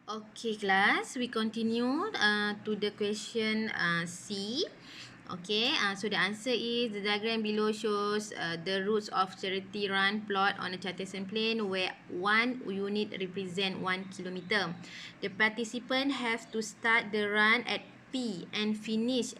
Okay, class, we continue to the question C. Okay, so the answer is the diagram below shows the routes of charity run plot on a Cartesian plane where one unit represent 1 kilometer. The participant have to start the run at P and finish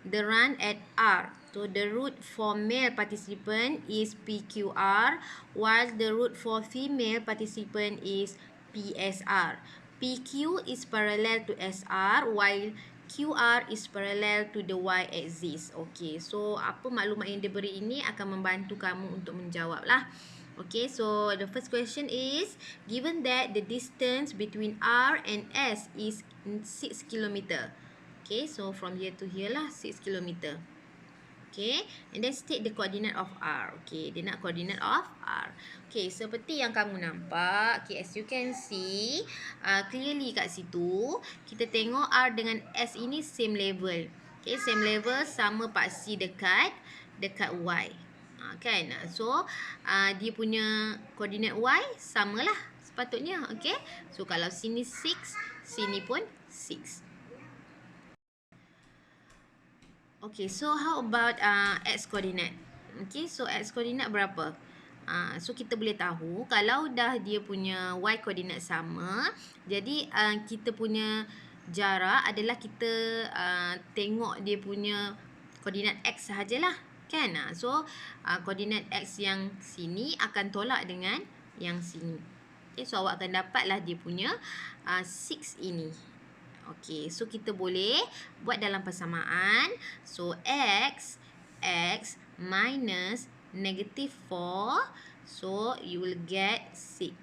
the run at R. So the route for male participant is PQR, while the route for female participant is PSR. PQ is parallel to SR while QR is parallel to the Y-axis. Okay, so apa maklumat yang diberi ini akan membantu kamu untuk menjawab lah. Okay, so the first question is, given that the distance between R and S is 6 km. Okay, so from here to here lah 6 km. Okay, and then state the coordinate of R. Okay, dia nak coordinate of R. Okay, seperti yang kamu nampak, okay, as you can see, clearly kat situ, kita tengok R dengan S ini same level. Okay, same level, sama paksi dekat Y. Kan? So, dia punya coordinate Y samalah sepatutnya. Okay, so kalau sini 6, sini pun 6. Okay, so how about x coordinate? Okay, so x coordinate berapa? So kita boleh tahu kalau dah dia punya y coordinate sama, jadi kita punya jarak adalah kita tengok dia punya koordinat x sahajalah, kan? So koordinat x yang sini akan tolak dengan yang sini. Okay, so awak akan dapatlah dia punya 6 ini. Okay, so kita boleh buat dalam persamaan. So, X minus negative 4. So, you will get 6.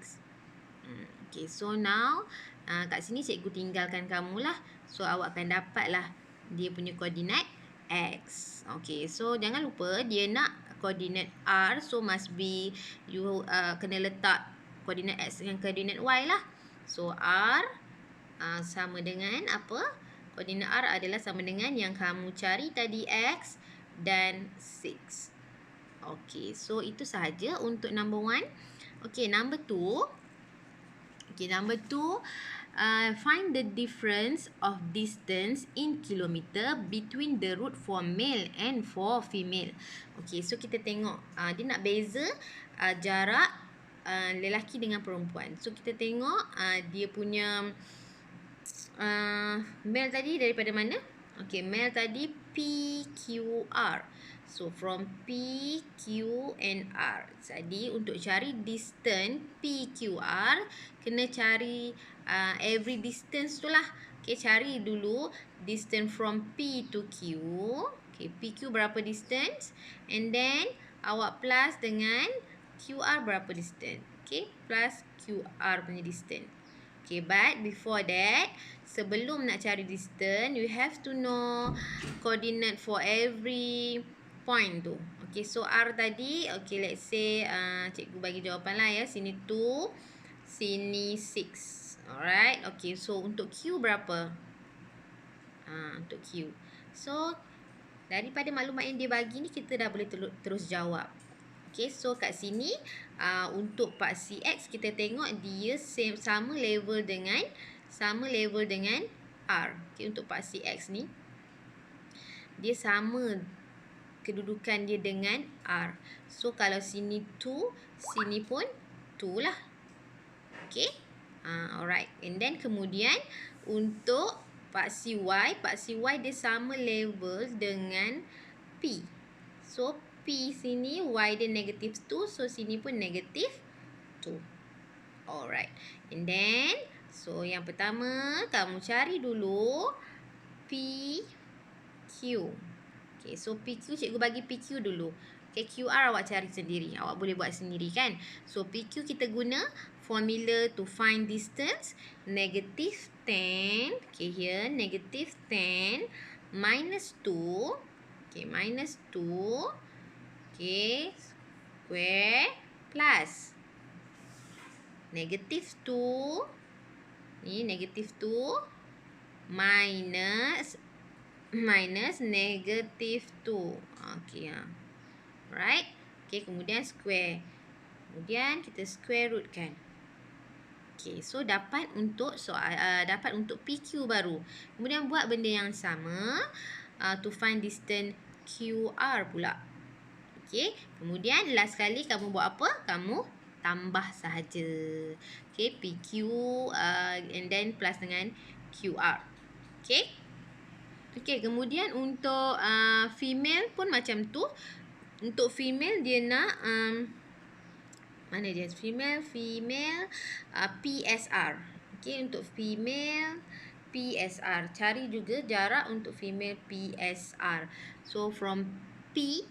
Okay, so now, kat sini cikgu tinggalkan kamulah. So, awak akan dapatlah dia punya koordinat X. Okay, so jangan lupa dia nak koordinat R. So, must be, you kena letak koordinat X dengan koordinat Y lah. So, R sama dengan apa? Koordinat R adalah sama dengan yang kamu cari tadi X dan 6. Okay, so itu sahaja untuk number 1. Okay, number 2. Okay, number 2. Find the difference of distance in kilometer between the route for male and for female. Okay, so kita tengok dia nak beza jarak lelaki dengan perempuan. So kita tengok dia punya male tadi daripada mana? Okay, male tadi PQR. So, from P, Q and R. Jadi, untuk cari distance PQR, kena cari every distance tu lah. Okay, cari dulu distance from P to Q. Okay, PQ berapa distance. And then, awak plus dengan QR berapa distance. Okay, plus QR punya distance. Okay, but before that, sebelum nak cari distance, you have to know coordinate for every point tu. Okay, so R tadi, okay, let's say cikgu bagi jawapan lah ya. Sini 2, sini 6. Alright, okay, so untuk Q berapa? Untuk Q. So, daripada maklumat yang dia bagi ni, kita dah boleh terus jawab. Okay, so kat sini untuk paksi X kita tengok dia sama level dengan R. Okay, untuk paksi X ni dia sama kedudukan dia dengan R. So kalau sini 2, sini pun 2 lah. Okay, alright. And then kemudian untuk paksi Y dia sama level dengan P. So P sini, Y dia negative 2. So, sini pun negative 2. Alright. And then, so yang pertama, kamu cari dulu PQ. Okay, so PQ, cikgu bagi PQ dulu. Okay, QR awak cari sendiri. Awak boleh buat sendiri kan? So, PQ kita guna formula to find distance. Negative 10. Okay, here, negative 10 minus 2. Okay, minus 2. Okay, square plus negative 2. Ni negative 2 minus negative 2. Okay, right? Okay, kemudian square. Kemudian kita square root kan. Okay, so dapat untuk dapat untuk PQ baru. Kemudian buat benda yang sama to find distance QR pula. Okay, kemudian last kali kamu buat apa? Kamu tambah sahaja. Okay, PQ and then plus dengan QR. Okay. Okay, kemudian untuk female pun macam tu. Untuk female dia nak mana dia? Female PSR. Okay, untuk female PSR. Cari juga jarak untuk female PSR. So from P,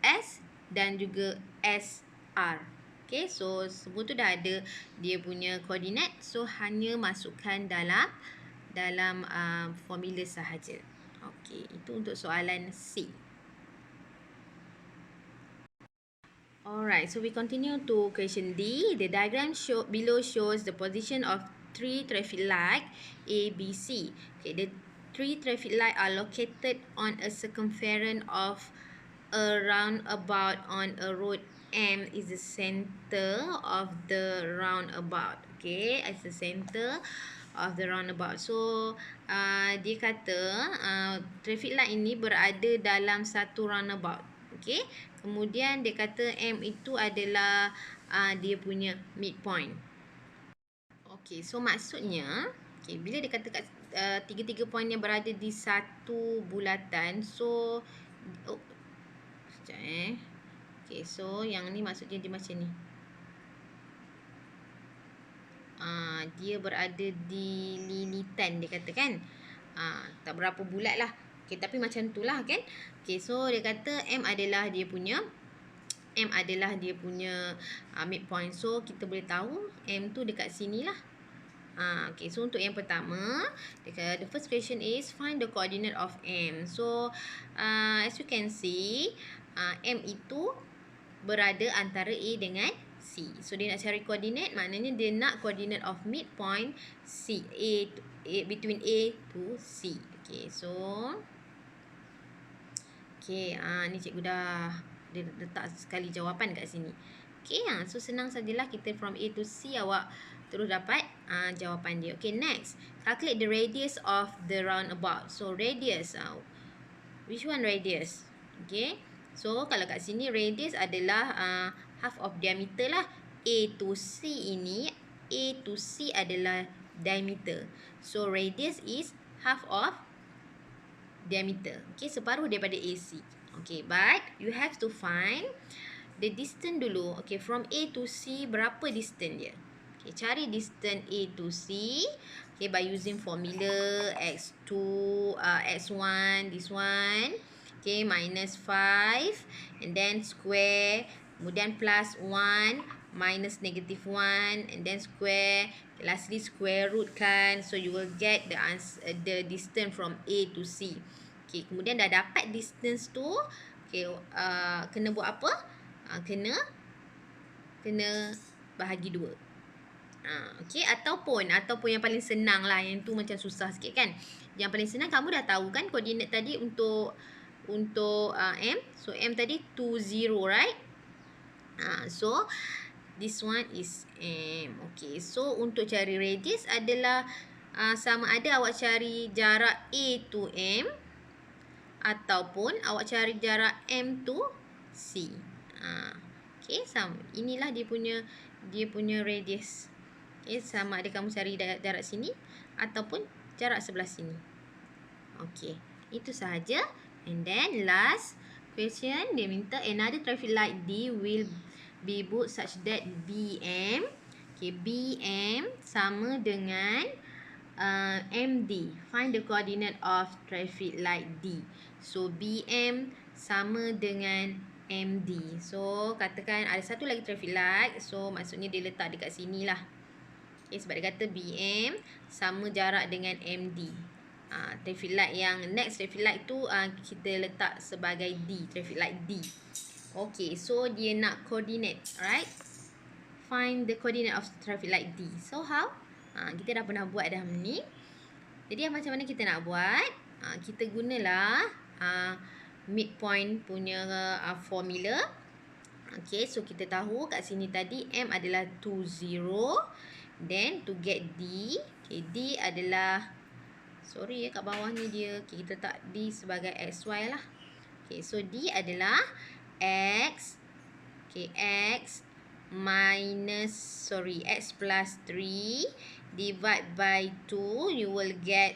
S dan juga SR. Okay, so semua tu dah ada dia punya koordinat. So hanya masukkan dalam formula sahaja. Okay, itu untuk soalan C. Alright, so we continue to question D. The diagram below shows the position of 3 traffic light A, B, C. Okay, the 3 traffic light are located on a circumference of a roundabout on a road. M is the center of the roundabout. Okay, as the center of the roundabout. So, dia kata traffic light ini berada dalam satu roundabout. Okay, kemudian dia kata M itu adalah dia punya midpoint. Okay, so maksudnya, okay, bila dia kata kat tiga-tiga point yang berada di satu bulatan, so sekejap okay, so yang ni maksudnya dia macam ni. Dia berada di lilitan dia kata kan. Tak berapa bulat lah. Okay, tapi macam tu lah kan. Okay, so dia kata M adalah dia punya midpoint. So kita boleh tahu M tu dekat sini lah. Okay, so untuk yang pertama, the first question is find the coordinate of M. So as you can see, M itu berada antara A dengan C. So dia nak cari koordinat, maknanya dia nak koordinat of midpoint C, between A to C. Okay, so okay, ni cikgu dah dia letak sekali jawapan kat sini. Okay, so senang sajalah kita from A to C, awak terus dapat jawapan dia. Okay, next, calculate the radius of the roundabout. So radius, which one radius? Okay, so kalau kat sini radius adalah half of diameter lah. A to C ini, A to C adalah diameter. So radius is half of diameter. Okay, separuh daripada AC. Okay, but you have to find the distance dulu. Okay, from A to C, berapa distance dia? Okay, cari distance A to C. Okay, by using formula X2, X1, this one. Okay, minus 5. And then square. Kemudian plus 1. Minus negative 1. And then square. Lastly, square root kan. So, you will get the answer, the distance from A to C. Okay, kemudian dah dapat distance tu. Okay, kena buat apa? Kena bahagi 2. Okay, ataupun yang paling senang lah, yang tu macam susah sikit kan. Yang paling senang kamu dah tahu kan koordinat tadi untuk M. So M tadi 20, right? So this one is M. Okay, so untuk cari radius adalah sama ada awak cari jarak A to M ataupun awak cari jarak M to C. Okay, sama. Inilah dia punya radius. Okay, sama ada kamu cari jarak sini ataupun jarak sebelah sini. Okay, itu sahaja. And then last question, dia minta another traffic light D will be booked such that BM, okay, BM sama dengan MD. Find the coordinate of traffic light D. So BM sama dengan MD. So katakan ada satu lagi traffic light. So maksudnya dia letak dekat sini lah. Okay, sebab dia kata BM sama jarak dengan MD. Traffic light yang next traffic light tu kita letak sebagai D, traffic light D. Okay, so dia nak coordinate, right? Find the coordinate of traffic light D. So how? Kita dah pernah buat dah ni. Jadi macam mana kita nak buat? Kita gunalah midpoint punya formula. Okay, so kita tahu kat sini tadi M adalah 20. Then to get D, okay, D adalah, sorry kat bawah ni dia, okay, kita letak D sebagai XY lah. Okay, so D adalah X, okay, X plus 3 divide by 2, you will get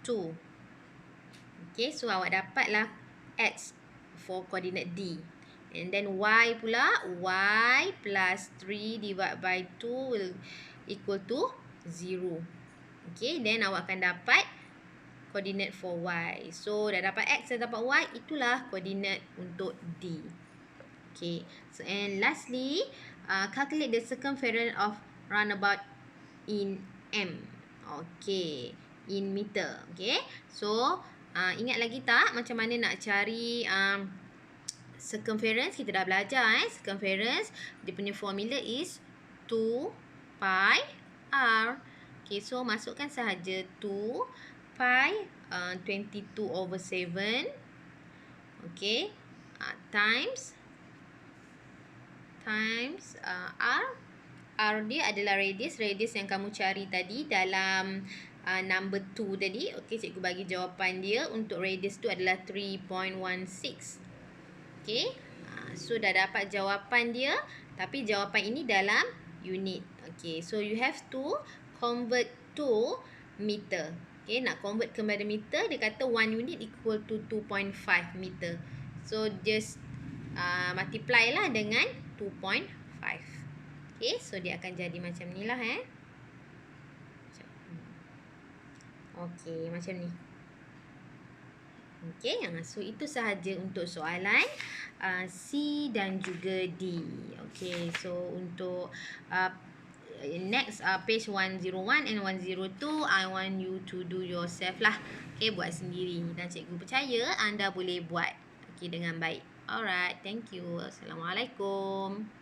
2. Okay, so awak dapatlah X for coordinate D. And then Y pula, Y plus 3 divide by 2 will equal to 0. Okay, then awak akan dapat coordinate for Y. So, dah dapat X, dah dapat Y, itulah coordinate untuk D. Okay, so and lastly, calculate the circumference of roundabout in M. Okay, in meter. Okay, so ingat lagi tak macam mana nak cari circumference? Kita dah belajar circumference, dia punya formula is 2 pi r. Okay, so masukkan sahaja 2 pi 22/7. Okay, times r. R dia adalah radius yang kamu cari tadi dalam number 2 tadi. Okey, cikgu bagi jawapan dia untuk radius tu adalah 3.16. Okey, so dah dapat jawapan dia, tapi jawapan ini dalam unit. Okey, so you have to convert to meter. Okey, nak convert kepada meter, dia kata 1 unit equal to 2.5 meter. So just multiply lah dengan 2.5. Okay, so dia akan jadi macam ni lah Okay, macam ni. Okay, so itu sahaja untuk soalan C dan juga D. Okay, so untuk next page 101 and 102, I want you to do yourself lah. Okay, buat sendiri. Dan cikgu percaya anda boleh buat dengan baik. Alright, thank you. Assalamualaikum.